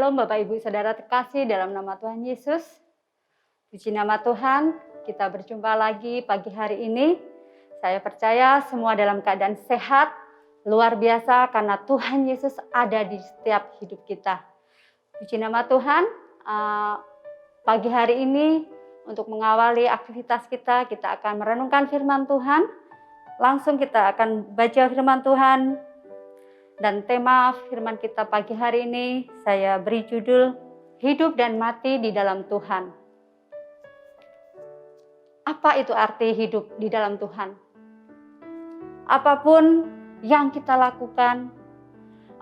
Shalom Bapak Ibu Saudara terkasih dalam nama Tuhan Yesus. Puji nama Tuhan, kita berjumpa lagi pagi hari ini. Saya percaya semua dalam keadaan sehat, luar biasa karena Tuhan Yesus ada di setiap hidup kita. Puji nama Tuhan, pagi hari ini untuk mengawali aktivitas kita akan merenungkan firman Tuhan. Langsung kita akan baca firman Tuhan. Dan tema firman kita pagi hari ini saya beri judul Hidup dan Mati di dalam Tuhan. Apa itu arti hidup di dalam Tuhan? Apapun yang kita lakukan,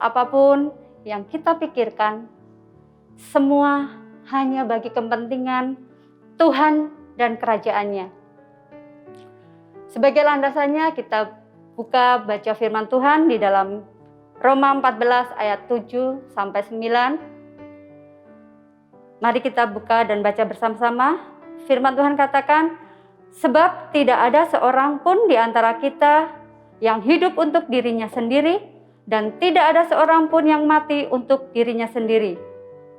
apapun yang kita pikirkan, semua hanya bagi kepentingan Tuhan dan kerajaannya. Sebagai landasannya kita buka baca firman Tuhan di dalam Roma 14 ayat 7 sampai 9. Mari kita buka dan baca bersama-sama. Firman Tuhan katakan, sebab tidak ada seorang pun di antara kita yang hidup untuk dirinya sendiri dan tidak ada seorang pun yang mati untuk dirinya sendiri.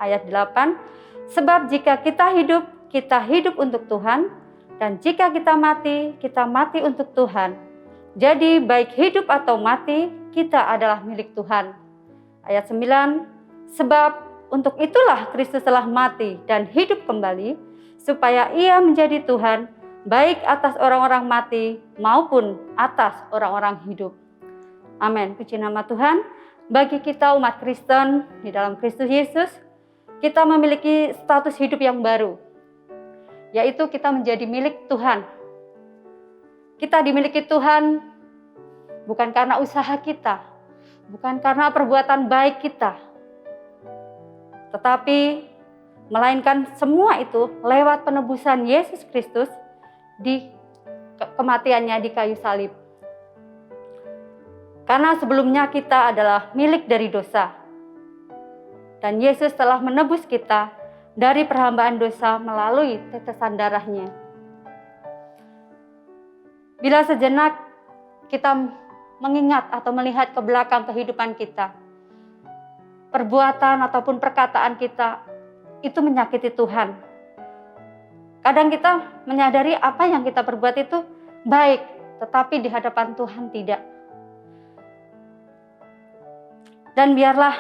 Ayat 8, sebab jika kita hidup untuk Tuhan, dan jika kita mati untuk Tuhan. Jadi baik hidup atau mati, kita adalah milik Tuhan. Ayat 9, sebab untuk itulah Kristus telah mati dan hidup kembali, supaya ia menjadi Tuhan, baik atas orang-orang mati maupun atas orang-orang hidup. Amin. Puji nama Tuhan. Bagi kita umat Kristen di dalam Kristus Yesus, kita memiliki status hidup yang baru, yaitu kita menjadi milik Tuhan. Kita dimiliki Tuhan bukan karena usaha kita, bukan karena perbuatan baik kita, tetapi melainkan semua itu lewat penebusan Yesus Kristus di kematiannya di kayu salib. Karena sebelumnya kita adalah milik dari dosa, dan Yesus telah menebus kita dari perhambaan dosa melalui tetesan darahnya. Bila sejenak kita mengingat atau melihat ke belakang kehidupan kita, perbuatan ataupun perkataan kita itu menyakiti Tuhan. Kadang kita menyadari apa yang kita perbuat itu baik, tetapi di hadapan Tuhan tidak. Dan biarlah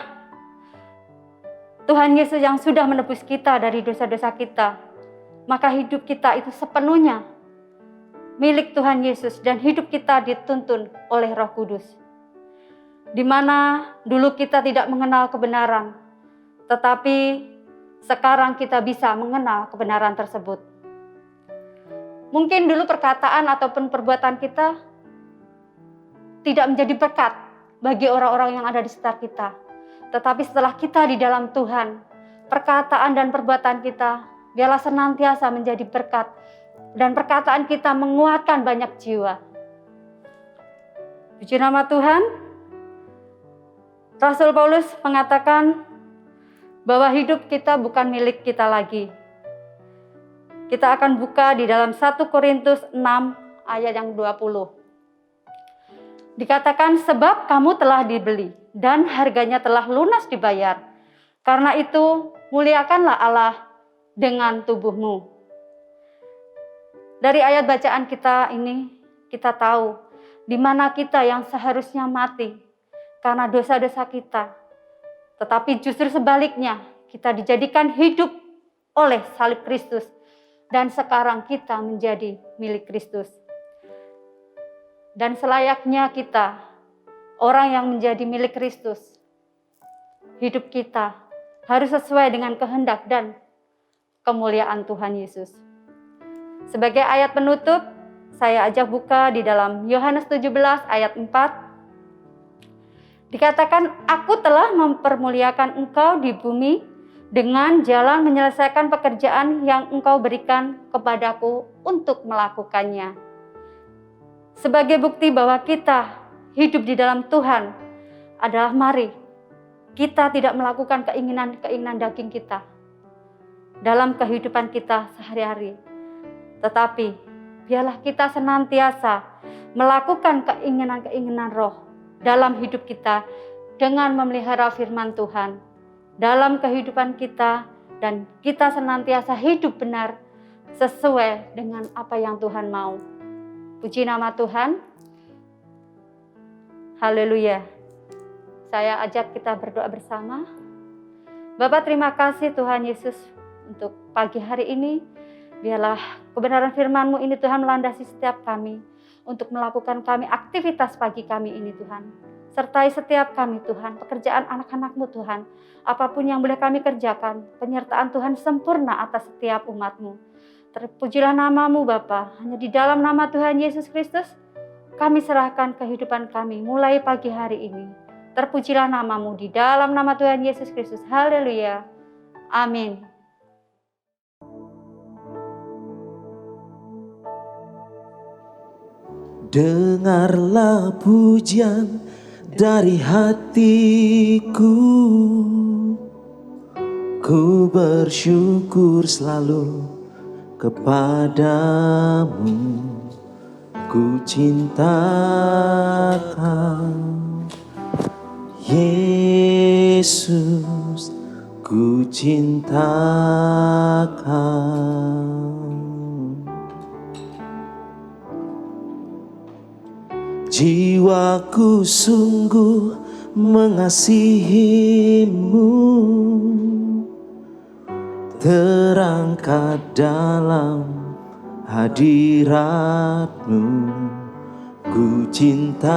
Tuhan Yesus yang sudah menebus kita dari dosa-dosa kita, maka hidup kita itu sepenuhnya milik Tuhan Yesus dan hidup kita dituntun oleh Roh Kudus. Di mana dulu kita tidak mengenal kebenaran, tetapi sekarang kita bisa mengenal kebenaran tersebut. Mungkin dulu perkataan ataupun perbuatan kita tidak menjadi berkat bagi orang-orang yang ada di sekitar kita. Tetapi setelah kita di dalam Tuhan, perkataan dan perbuatan kita biarlah senantiasa menjadi berkat. Dan perkataan kita menguatkan banyak jiwa. Puji nama Tuhan. Rasul Paulus mengatakan bahwa hidup kita bukan milik kita lagi. Kita akan buka di dalam 1 Korintus 6 ayat yang 20. Dikatakan sebab kamu telah dibeli dan harganya telah lunas dibayar. Karena itu muliakanlah Allah dengan tubuhmu. Dari ayat bacaan kita ini, kita tahu di mana kita yang seharusnya mati karena dosa-dosa kita. Tetapi justru sebaliknya, kita dijadikan hidup oleh salib Kristus. Dan sekarang kita menjadi milik Kristus. Dan selayaknya kita, orang yang menjadi milik Kristus, hidup kita harus sesuai dengan kehendak dan kemuliaan Tuhan Yesus. Sebagai ayat penutup, saya ajak buka di dalam Yohanes 17 ayat 4. Dikatakan, aku telah mempermuliakan engkau di bumi dengan jalan menyelesaikan pekerjaan yang engkau berikan kepadaku untuk melakukannya. Sebagai bukti bahwa kita hidup di dalam Tuhan adalah mari kita tidak melakukan keinginan-keinginan daging kita dalam kehidupan kita sehari-hari. Tetapi biarlah kita senantiasa melakukan keinginan-keinginan roh dalam hidup kita dengan memelihara firman Tuhan, dalam kehidupan kita, dan kita senantiasa hidup benar sesuai dengan apa yang Tuhan mau. Puji nama Tuhan. Haleluya. Saya ajak kita berdoa bersama. Bapa, terima kasih Tuhan Yesus untuk pagi hari ini. Biarlah kebenaran firman-Mu ini Tuhan melandasi setiap kami untuk melakukan kami aktivitas pagi kami ini Tuhan. Sertai setiap kami Tuhan, pekerjaan anak-anak-Mu Tuhan. Apapun yang boleh kami kerjakan, penyertaan Tuhan sempurna atas setiap umat-Mu. Terpujilah nama-Mu Bapa, hanya di dalam nama Tuhan Yesus Kristus kami serahkan kehidupan kami mulai pagi hari ini. Terpujilah nama-Mu di dalam nama Tuhan Yesus Kristus. Haleluya. Amin. Dengarlah pujian dari hatiku, ku bersyukur selalu kepadamu, ku cintakan Yesus, ku cintakan. Jiwaku sungguh mengasihimu, terangkat dalam hadiratmu, ku cintakan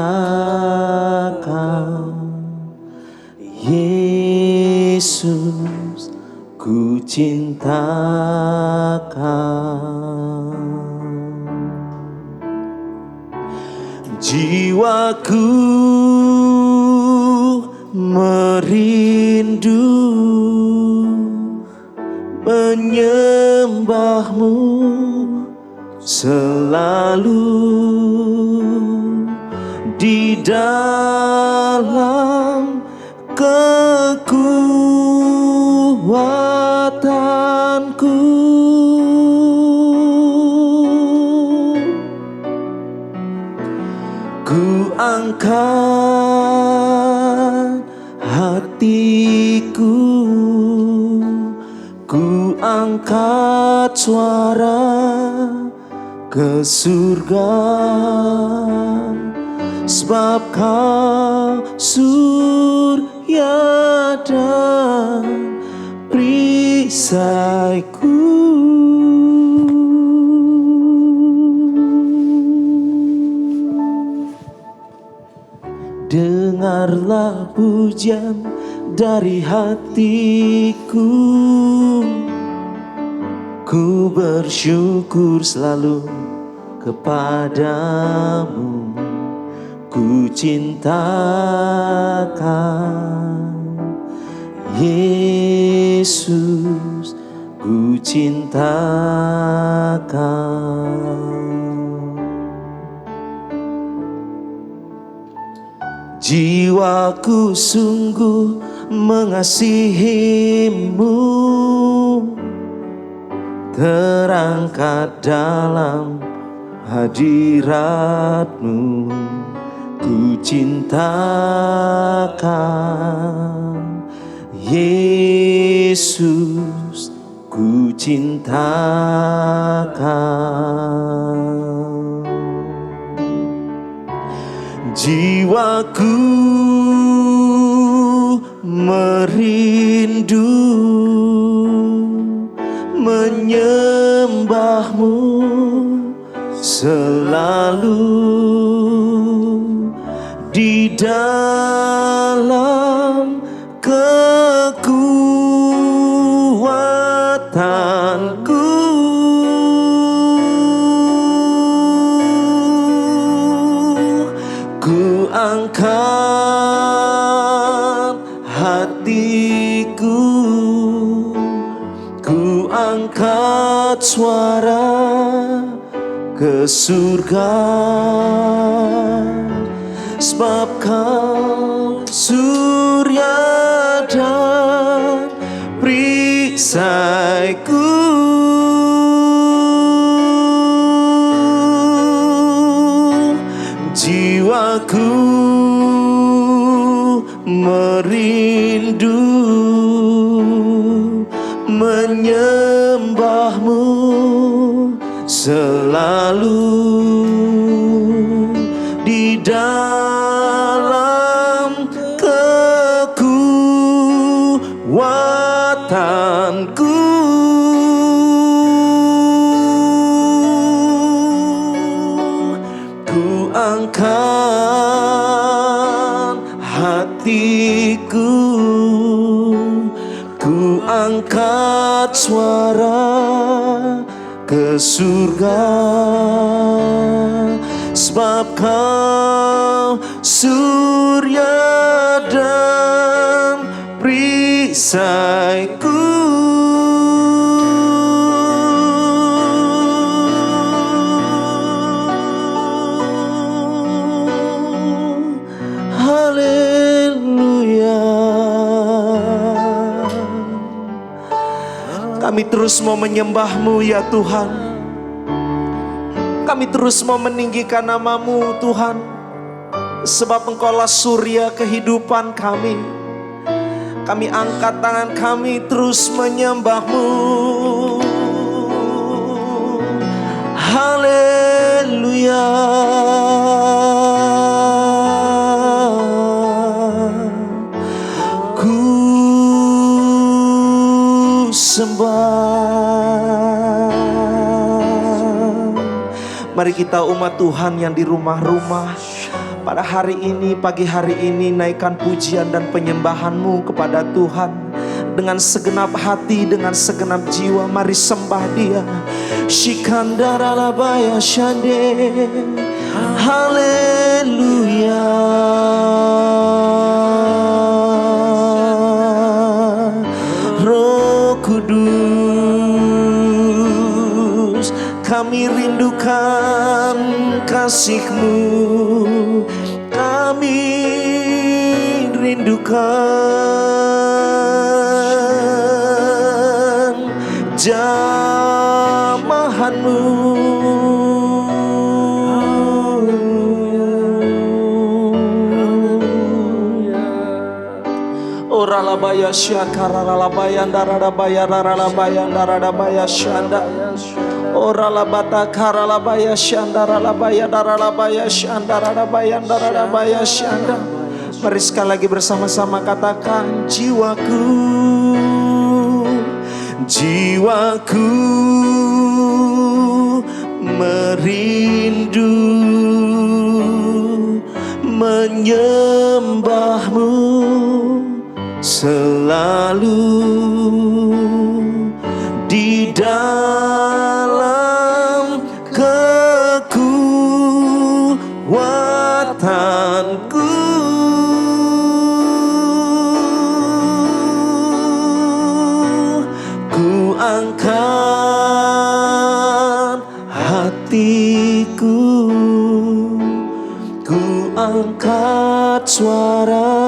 Yesus, ku cintakan. Jiwaku merindu menyembah-Mu selalu di dalam kekuatanku. Ku angkat hatiku, ku angkat suara ke surga, sebab Kau surya dan perisaiku. Dengarlah pujian dari hatiku, ku bersyukur selalu kepadamu, ku cintakan Yesus, ku cintakan. Jiwaku sungguh mengasihimu, terangkat dalam hadiratmu, ku cintakan Yesus, ku cintakan. Jiwaku merindu menyembah-Mu selalu di dalam kekuatanku. Ku angkat hatiku, ku angkat suara ke surga, sebab Kau surya dan perisaiku. Jiwaku merindu selalu di dalam kekuatanku. Ku angkat hatiku, ku angkat suara ke surga, sebab Kau surya dan perisaiku. Haleluya. Kami terus mau menyembah-Mu ya Tuhan. Kami terus mau meninggikan nama-Mu Tuhan, sebab Engkaulah surya kehidupan kami. Kami angkat tangan kami terus menyembah-Mu. Haleluya. Ku sembah. Mari kita umat Tuhan yang di rumah-rumah pada hari ini, pagi hari ini, naikkan pujian dan penyembahan-Mu kepada Tuhan. Dengan segenap hati, dengan segenap jiwa, mari sembah Dia. Shikandara labaya shande. Haleluya. Roh Kudus, kami rindukan kasih-Mu, kami rindukan jamahan-Mu. Ora labaya syakara labaya ndarabaya ndarabaya ndarabaya syanda. Ora labata kara labaya syanda labaya ndarabaya syanda ndarabaya ndarabaya syanda. Mari sekali lagi bersama-sama katakan, jiwaku, jiwaku merindu menyembah-Mu selalu di dalam kekuatanku. Ku angkat hatiku, ku angkat suara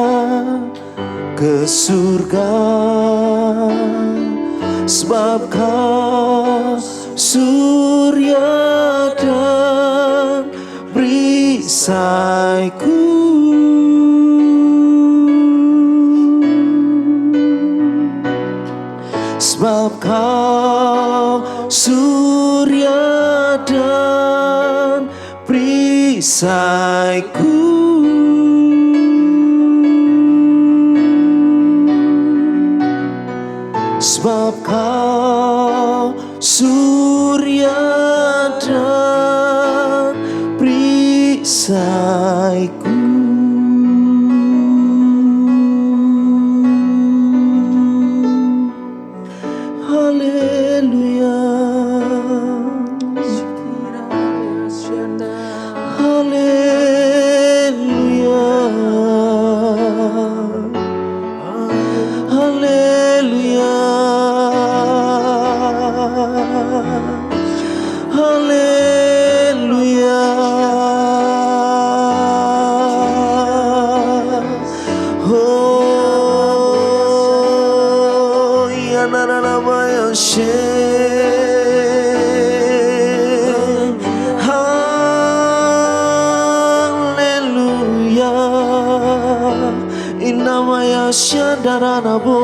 ke surga, sebab Kau surya dan perisaiku. Sebab Kau surya dan perisaiku. Sebab Kau surya dan perisaiku. Haleluya. Haleluya. Haleluya. Haleluya. Oh ya narabaya she. Haleluya. Inamaya shandaranabo.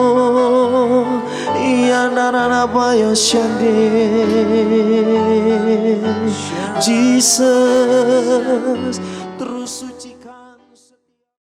Yandarabaya Shande. Jesus,